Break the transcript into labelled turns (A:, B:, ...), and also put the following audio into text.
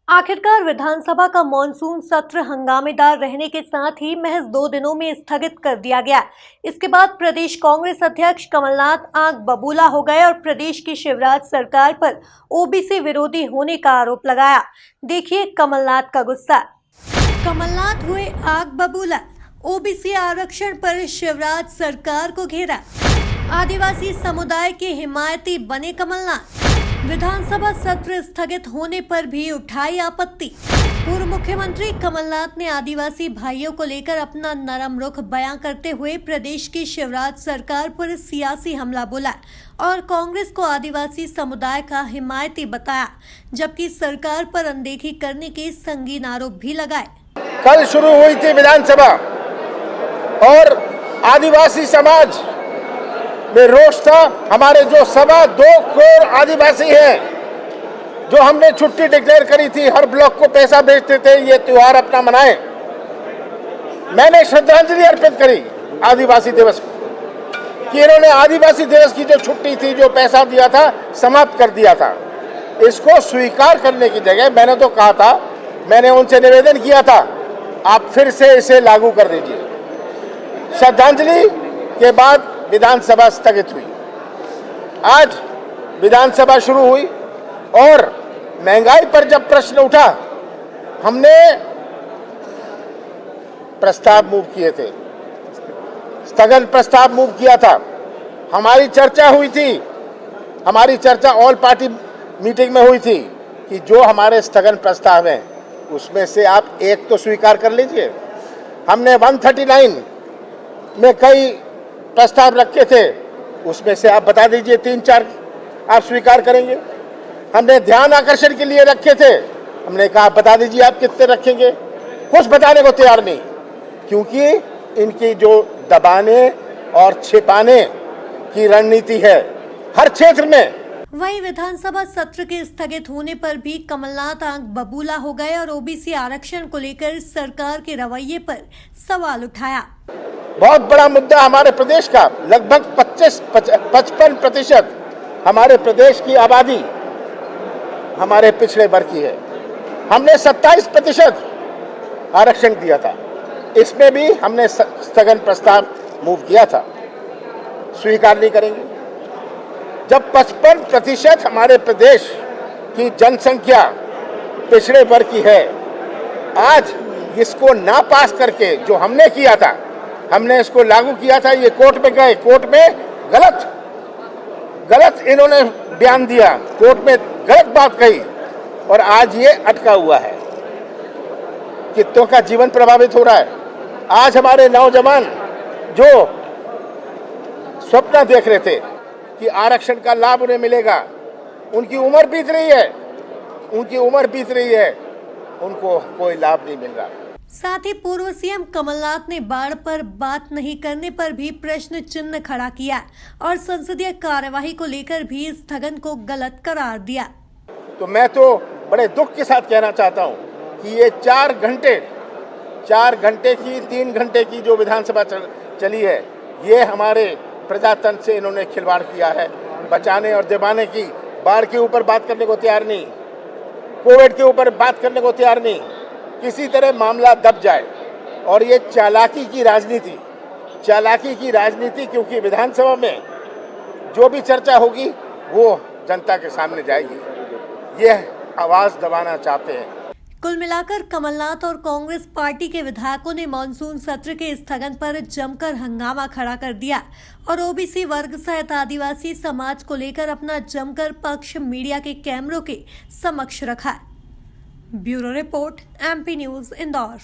A: आखिरकार विधानसभा का मॉनसून सत्र हंगामेदार रहने के साथ ही महज 2 दिनों में स्थगित कर दिया गया। इसके बाद प्रदेश कांग्रेस अध्यक्ष कमलनाथ आंख बबूला हो गए और प्रदेश की शिवराज सरकार पर ओबीसी विरोधी होने का आरोप लगाया। देखिए कमलनाथ का गुस्सा। कमलनाथ हुए आंख बबूला, ओबीसी आरक्षण पर शिवराज सरकार को घेरा। आदिवासी समुदाय के हिमायती बने कमलनाथ। विधानसभा सत्र स्थगित होने पर भी उठाई आपत्ति। पूर्व मुख्यमंत्री कमलनाथ ने आदिवासी भाइयों को लेकर अपना नरम रुख बयां करते हुए प्रदेश की शिवराज सरकार पर सियासी हमला बोला और कांग्रेस को आदिवासी समुदाय का हिमायती बताया, जबकि सरकार पर अनदेखी करने के संगीन आरोप भी लगाए।
B: कल शुरू हुई थी विधानसभा और आदिवासी समाज में रोष था। हमारे जो 2.25 करोड़ आदिवासी हैं, जो हमने छुट्टी डिक्लेयर करी थी, हर ब्लॉक को पैसा भेजते थे ये त्योहार अपना मनाएं। मैंने श्रद्धांजलि अर्पित करी आदिवासी दिवस को कि इन्होंने आदिवासी दिवस की जो छुट्टी थी, जो पैसा दिया था, समाप्त कर दिया था। इसको स्वीकार करने की जगह मैंने तो कहा था, मैंने उनसे निवेदन किया था, आप फिर से इसे लागू कर दीजिए। श्रद्धांजलि के बाद विधानसभा स्थगित हुई। आज विधानसभा शुरू हुई और महंगाई पर जब प्रश्न उठा, हमने प्रस्ताव मूव किए थे, स्थगन प्रस्ताव मूव किया था। हमारी चर्चा हुई थी, हमारी चर्चा ऑल पार्टी मीटिंग में हुई थी कि जो हमारे स्थगन प्रस्ताव हैं उसमें से आप एक तो स्वीकार कर लीजिए। हमने 139 में कई प्रस्ताव रखे थे, उसमें से आप बता दीजिए 3-4 आप स्वीकार करेंगे। हमने ध्यान आकर्षण के लिए रखे थे, हमने कहा बता दीजिए आप कितने रखेंगे। कुछ बताने को तैयार नहीं, क्योंकि इनकी जो दबाने और छिपाने की रणनीति है हर क्षेत्र में।
A: वहीं विधानसभा सत्र के स्थगित होने पर भी कमलनाथ आंख बबूला हो गए और ओबीसी आरक्षण को लेकर सरकार के रवैये पर सवाल उठाया।
B: बहुत बड़ा मुद्दा हमारे प्रदेश का, लगभग 55% हमारे प्रदेश की आबादी हमारे पिछड़े वर्ग की है। हमने 27% आरक्षण दिया था, इसमें भी हमने स्थगन प्रस्ताव मूव किया था। स्वीकार नहीं करेंगे। जब 55% हमारे प्रदेश की जनसंख्या पिछड़े वर्ग की है, आज इसको ना पास करके जो हमने किया था, हमने इसको लागू किया था, ये कोर्ट में गए, कोर्ट में गलत इन्होंने बयान दिया, कोर्ट में गलत बात कही और आज ये अटका हुआ है। कितनों का जीवन प्रभावित हो रहा है। आज हमारे नौजवान जो स्वप्न देख रहे थे कि आरक्षण का लाभ उन्हें मिलेगा, उनकी उम्र बीत रही है, उनको कोई लाभ नहीं मिल रहा।
A: साथ ही पूर्व सीएम कमलनाथ ने बाढ़ पर बात नहीं करने पर भी प्रश्न चिन्ह खड़ा किया और संसदीय कार्यवाही को लेकर भी स्थगन को गलत करार दिया।
B: तो मैं तो बड़े दुख के साथ कहना चाहता हूं कि ये 4 घंटे की 3 घंटे की जो विधानसभा चली है, ये हमारे प्रजातंत्र से इन्होंने खिलवाड़ किया है। बचाने और दबाने की, बाढ़ के ऊपर बात करने को तैयार नहीं, कोविड के ऊपर बात करने को तैयार नहीं, किसी तरह मामला दब जाए। और ये चालाकी की राजनीति, क्योंकि विधानसभा में जो भी चर्चा होगी वो जनता के सामने जाएगी। ये आवाज दबाना चाहते हैं।
A: कुल मिलाकर कमलनाथ और कांग्रेस पार्टी के विधायकों ने मानसून सत्र के स्थगन पर जमकर हंगामा खड़ा कर दिया और ओबीसी वर्ग सहित आदिवासी समाज को लेकर अपना जमकर पक्ष मीडिया के कैमरों के समक्ष रखा। Bureau report, MP news, Indore.